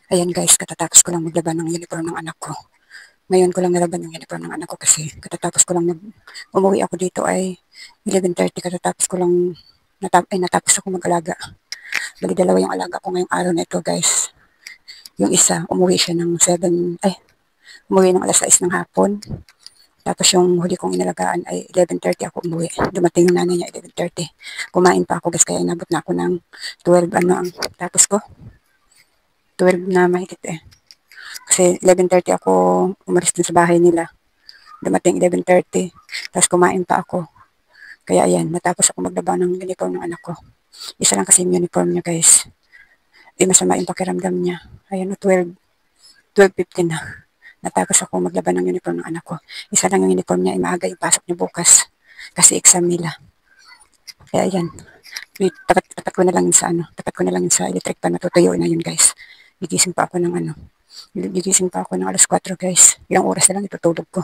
Ayan guys, katatapos ko lang maglaban ng uniform ng anak ko. Ngayon ko lang nalaban yung uniform ng anak ko kasi katatapos ko lang umuwi ako dito ay 11:30 katatapos ko lang natapos ako mag-alaga. Bali dalawa yung alaga ko ngayong araw na ito guys. Yung isa, umuwi siya ng 7, umuwi ng alas 6 ng hapon. Tapos yung huli kong inalagaan ay 11:30 ako umuwi. Dumating yung nanay niya 11:30. Kumain pa ako guys kaya inabot na ako ng 12 tapos ko 12 na mahigit eh. Kasi 11:30 ako umalis dun sa bahay nila. Dumating 11:30. Tapos kumain pa ako. Kaya ayan, natapos ako maglaba ng uniform ng anak ko. Isa lang kasi yung uniform niya guys. Di masama yung pakiramdam niya. Ayan, 12:15 na. Natapos ako maglaba ng uniform ng anak ko. Isa lang yung uniform niya, maaga yung pasok niya bukas. Kasi exam nila. Kaya ayan, tapat ko na lang yun sa tapat ko na lang yun sa electric pan, natutuyo na yun guys. Gigising pa ako ng gigising pa ako ng alas 4 guys. Ilang oras na lang itutulog ko.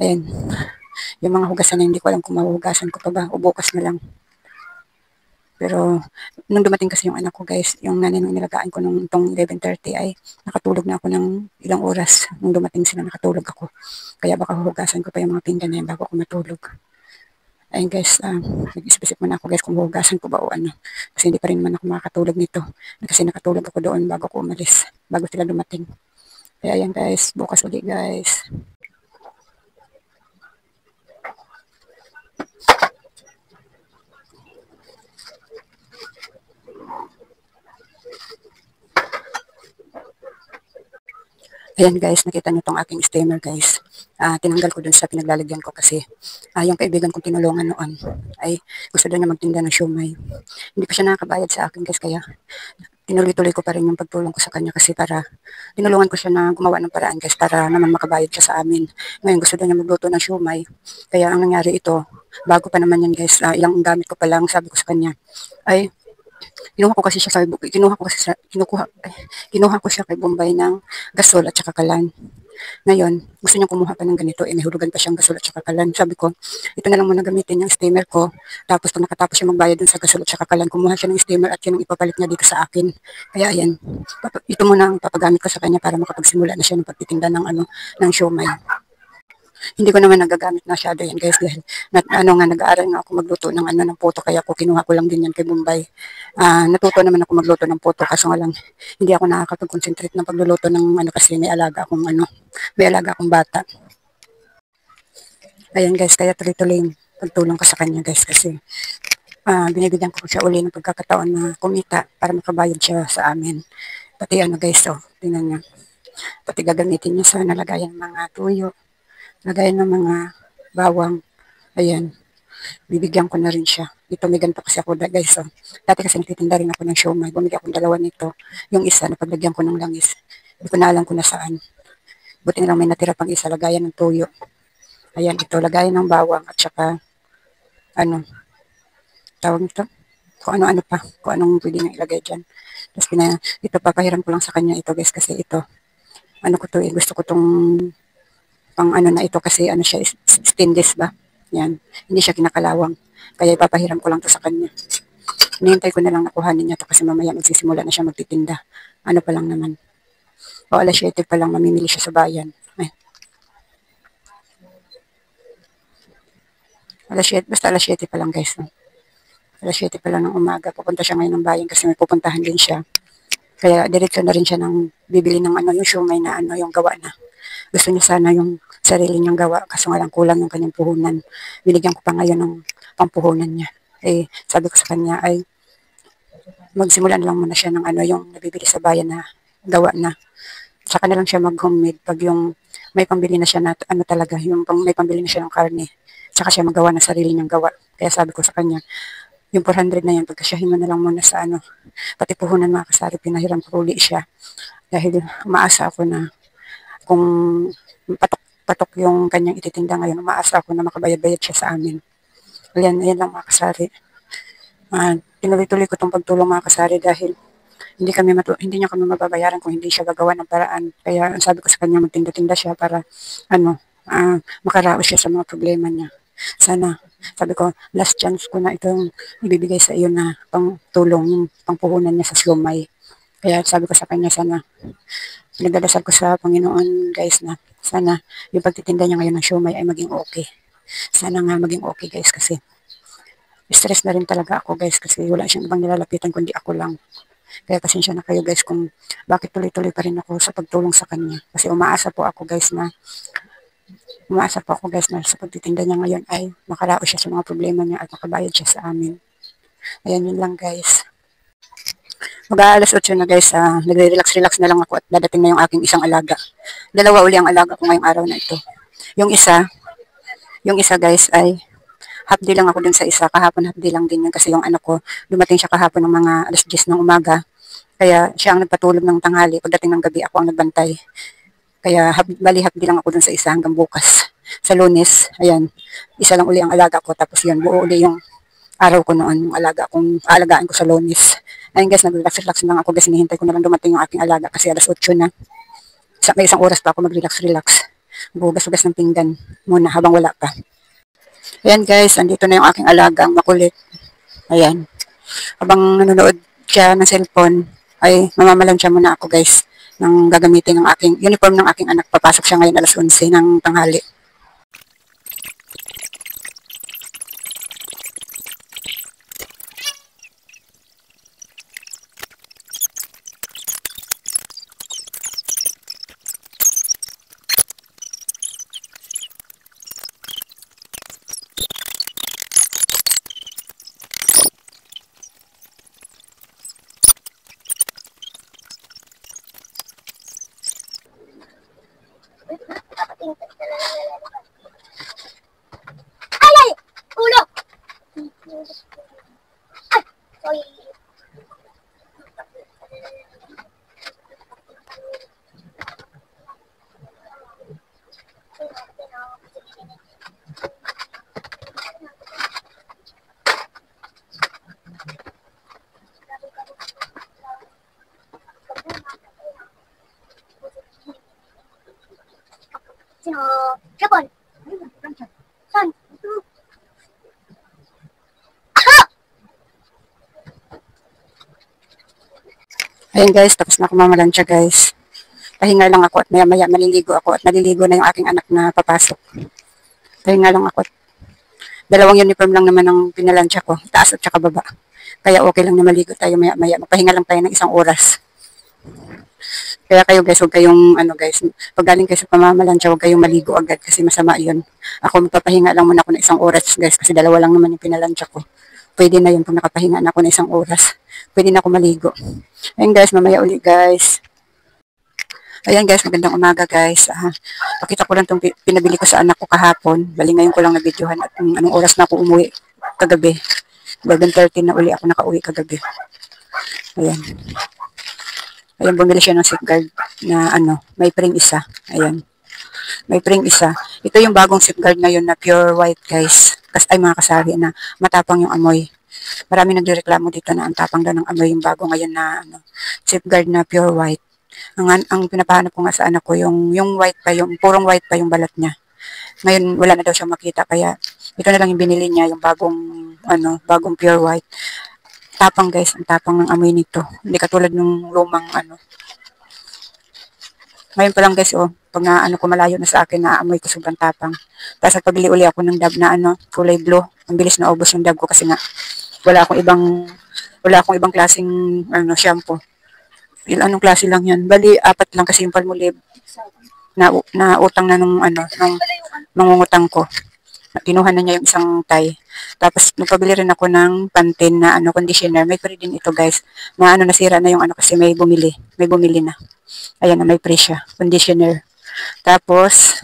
Ayan. Yung mga hugasan na hindi ko alam kung mahuhugasan ko pa ba o bukas na lang. Pero nung dumating kasi yung anak ko guys, yung nanay nung nilagaan ko nung itong 11:30 ay nakatulog na ako ng ilang oras. Nung dumating sila nakatulog ako. Kaya baka huhugasan ko pa yung mga pinggan na yan bago ako matulog. Ayun guys, nag-isip-isip muna ako guys kung huhugasan ko ba o ano. Kasi hindi pa rin man ako makakatulog nito. Kasi nakatulog ako doon bago ako umalis. Bago sila dumating. Kaya ayan guys, bukas ulit guys. Ayan guys, nakita niyo tong aking steamer guys. Tinanggal ko dun sa pinaglalagyan ko kasi yung kaibigan kong tinulungan noon ay gusto daw niya magtinda ng siomai. Hindi pa siya nakakabayad sa akin guys kaya tinuloy-tuloy ko pa rin yung pagtulong ko sa kanya kasi para tinulungan ko siya na gumawa ng paraan guys para naman makabayad siya sa amin. Ngayon gusto daw niya magluto ng siomai. Kaya ang nangyari ito, bago pa naman yan guys, ilang gamit ko pa lang sabi ko sa kanya ay kinuha ko kasi siya sa kinuha ko kasi sa, kinuha ko siya kay Bombay ng gasol at saka kalan. Ngayon, gusto niya kumuha pa ng ganito, may hulugan pa siyang gasol at saka kalan. Sabi ko, ito na lang muna gamitin yung steamer ko. Tapos pag nakatapos siya magbayad dun sa gasol at saka kalan, kumuha siya ng steamer at yun ang ipapalit niya dito sa akin. Kaya ayan, ito muna ang papagamit ko sa kanya para makapagsimula na siya ng pagtitinda ng ng siomai. Hindi ko naman nagagamit masyado yan guys dahil nag-aaral nga ako magluto ng ng puto kaya ako kinuha ko lang din yan kay Bombay. Natuto naman ako magluto ng puto kaso nga lang hindi ako nakakapag-concentrate ng pagluluto ng kasi may alaga akong may alaga akong bata. Ayan guys, kaya tuloy-tuloy yung pagtulong ko sa kanya guys kasi binibigyan ko siya uli ng pagkakataon na kumita para makabayad siya sa amin. Pati guys, tingnan niyo. Pati gagamitin niya sa nalagayan ng mga tuyo, lagayan ng mga bawang. Ayan, bibigyan ko na rin siya. Ito may ganito kasi ako guys. Dati kasi nagtitinda rin ako ng siomai. Bumili akong dalawa nito. Yung isa, napaglagyan ko ng langis. Hindi ko na alam kung nasaan. Buti na lang may natira pang isa, lagayan ng tuyo. Ayan, ito, lagayan ng bawang at saka, tawag nito? Kung ano-ano pa, kung anong pwede nang ilagay dyan. Tapos ito, papahiram ko lang sa kanya ito guys kasi ito, gusto ko tong pang na ito kasi siya, stainless ba? Yan. Hindi siya kinakalawang. Kaya ipapahiram ko lang to sa kanya. Hinihintay ko na lang nakuhanin niya to kasi mamaya magsisimula na siya magtitinda. Ano pa lang naman. O alas 7 pa lang mamimili siya sa bayan. Ay. Basta alas 7 pa lang guys. No? Alas 7 pa lang ng umaga. Pupunta siya ngayon ng bayan kasi may pupuntahan din siya. Kaya diretso na rin siya ng bibili ng yung siomai na yung gawa na. Gusto niya sana yung sarili niyang gawa kaso nga lang kulang yung kanyang puhunan. Binigyan ko pa ngayon ng pampuhunan niya. Sabi ko sa kanya ay magsimula na lang muna siya ng yung nabibili sa bayan na gawa na. Saka na lang siya mag-homemade pag yung may pambili na siya na talaga, yung may pambili na siya ng karne. Saka siya magawa ng sarili niyang gawa. Kaya sabi ko sa kanya, yung 400 na yan, pagkasyahin mo na lang muna sa pati puhunan mga kasari, pinahiram ko uli siya. Dahil umaasa ako na kung patok yung kanyang ititinda ngayon, umaasa ako na makabayad-bayad siya sa amin. Ayan lang mga kasari. Tinuloy-tuloy ko itong pagtulong mga kasari dahil hindi niya kami mababayaran kung hindi siya gagawa ng paraan. Kaya sabi ko sa kanya magtinda-tinda siya para makaraos siya sa mga problema niya. Sana, sabi ko, last chance ko na itong ibibigay sa iyo na pangtulong, yung pangpuhunan niya sa siomai. Kaya sabi ko sa kanya, sana, nagdadasal ko sa Panginoon guys na sana yung pagtitinda niya ngayon ng siomai ay maging okay. Sana nga maging okay guys, kasi stress na rin talaga ako guys, kasi wala siyang ibang nilalapitan kundi ako lang. Kaya pasensya na kayo guys kung bakit tuloy-tuloy pa rin ako sa pagtulong sa kanya. Kasi umaasa po ako guys na sa pagtitinda niya ngayon ay makaraos siya sa mga problema niya at makabayad siya sa amin. Ayan, yun lang guys. Mag-aalas 8 na guys, nagre-relax-relax na lang ako at dadating na yung aking isang alaga. Dalawa uli ang alaga ko ngayong araw na ito. Yung isa, yung isa guys ay half day lang ako dun sa isa. Kahapon half day lang din yun kasi yung anak ko, dumating siya kahapon ng mga alas 10 ng umaga. Kaya siya ang nagpatulog ng tanghali. Pagdating ng gabi, ako ang nagbantay. Kaya bali half day lang ako dun sa isa hanggang bukas. Sa Lunes, ayan, isa lang uli ang alaga ko. Tapos yun, buo uli yung araw ko noon, yung aalagaan ko sa Lunes. Ayun guys, nag-relax-relax lang ako guys. Hinihintay ko na lang dumating yung aking alaga kasi alas 8 na. May isang oras pa ako mag-relax-relax. Bugas-bugas ng pinggan muna habang wala pa. Ayan guys, andito na yung aking alagang makulit. Ayan. Habang nanonood siya ng cellphone, ay mamamalansya muna ako guys ng gagamitin ng aking uniform ng aking anak. Papasok siya ngayon alas 11 ng tanghali. Ay! Ulo! Ay! Sorry. Sino? Japon. Saan? Ayan guys, tapos na ako mamalansya guys. Pahinga lang ako at maya-maya maliligo ako at naliligo na yung aking anak na papasok. Pahinga lang ako. Dalawang uniform lang naman ang pinalansya ko, taas at saka baba. Kaya okay lang na maligo tayo maya-maya. Magpahinga lang tayo ng isang oras. Kaya kayo guys, huwag kayong guys, pag galing kayo sa pamamalansya, huwag kayong maligo agad kasi masama yun. Ako magpapahinga lang muna ako ng isang oras guys kasi dalawa lang naman yung pinalansya ko. Pwede na yun pag nakapahinga na ako ng isang oras. Pwede na ako maligo. Ayun guys, mamaya uli guys. Ayan guys, magandang umaga guys. Pakita ko lang itong pinabili ko sa anak ko kahapon. Bali ngayon ko lang na-videohan at anong oras na ako umuwi kagabi. 11:30 na uli ako nakauwi kagabi. Ayan. Ayan, bumili siya ng safeguard na may pring isa. Ayan. May pring isa. Ito yung bagong safeguard ngayon na pure white guys. Ay mga kasari na matapang yung amoy. Marami nagrereklamo dito na ang tapang daw ng amoy yung bago ngayon na safeguard na pure white. Ang pinapahanap ko nga sa anak ko yung white pa, yung purong white pa yung balat niya. Ngayon wala na daw siya makita kaya ito na lang yung binili niya, yung bagong pure white. Tapang guys, ang tapang ng amoy nito. Hindi katulad ng lumang Ngayon pa lang guys, pag ko malayo na sa akin, naamoy ko sobrang tapang. Tapos pabili uli ako ng dab na kulay blue. Ang bilis na ubos yung dab ko kasi nga wala akong ibang klaseng shampoo. Anong klase lang yan. Bali, 4 lang kasi yung Palmolive na utang na nung mangungutang ko. Kinuha na niya yung isang tie. Tapos, nagpabili rin ako ng Pantene na conditioner. May free din ito, guys. Na nasira na yung kasi may bumili. May bumili na. Ayan na, may free siya. Conditioner. Tapos,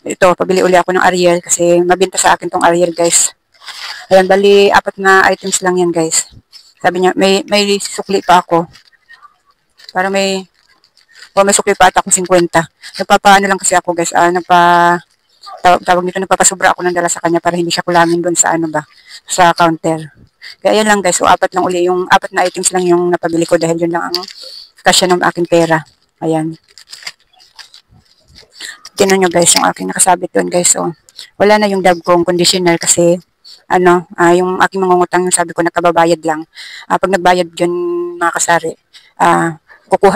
ito, pabili uli ako ng Ariel kasi mabinta sa akin tong Ariel, guys. Ayan, bali, 4 na items lang yan, guys. Sabi niya, may sukli pa ako. Para may sukli pa ata akong 50. Nagpapaano lang kasi ako, guys. Tawag nito, nagpapasobra ako ng dala sa kanya para hindi siya kulangin doon sa sa counter. Kaya yan lang guys, so 4 lang uli, yung 4 na items lang yung napabili ko dahil yun lang ang kasya ng aking pera. Ayan. Tingnan nyo guys, yung aking nakasabit doon guys, wala na yung dab kong conditioner kasi yung aking mangungutang, yung sabi ko nagkababayad lang. Pag nagbayad yun mga kasari,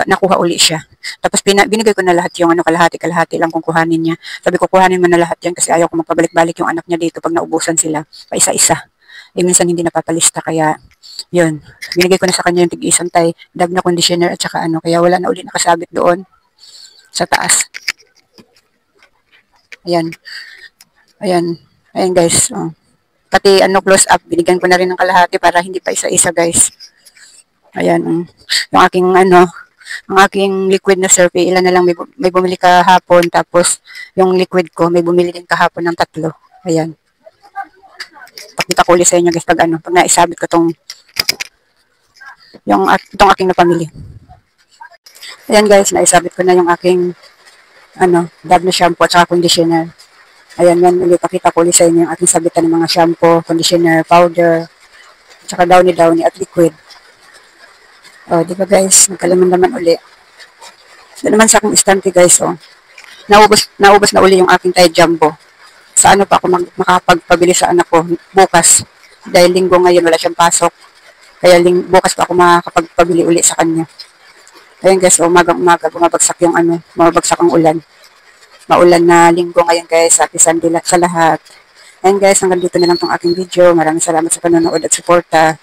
nakuha uli siya. Tapos binigay ko na lahat yung kalahati lang kung kuhanin niya. Sabi ko, kuhanin mo na lahat yan kasi ayaw ko magpabalik-balik yung anak niya dito pag naubusan sila, pa isa-isa. Minsan hindi napapalista, kaya yun. Binigay ko na sa kanya yung tig-isang dag na conditioner at saka kaya wala na uli nakasabit doon sa taas. Ayan. Ayan guys. Pati close up, binigyan ko na rin ng kalahati para hindi pa isa-isa guys. Ayan. Yung aking ang aking liquid na survey, ilan na lang may bumili kahapon, tapos yung liquid ko may bumili din kahapon ng 3. Ayan. Pakita ko ulit sa inyo guys pag naisabit ko itong aking napamili. Ayan guys, naisabit ko na yung aking dab na shampoo at saka conditioner. Ayan, yan ulit, pakita ko ulit sa inyo yung aking sabitan ng mga shampoo, conditioner, powder, at saka downy at liquid. Di ba guys, nagkalaman-laman uli. Ito naman sa aking istante guys, naubos na uli yung aking Tide Jumbo. Sa pa ako makapagpabili sa anak ko bukas. Dahil linggo ngayon, wala siyang pasok. Kaya bukas pa ako makakapagpabili uli sa kanya. Ayan guys, umaga bumabagsak ang ulan. Maulan na linggo ngayon guys, happy Sunday sa lahat. Ayan guys, hanggang dito na lang tong aking video. Maraming salamat sa panonood at suporta.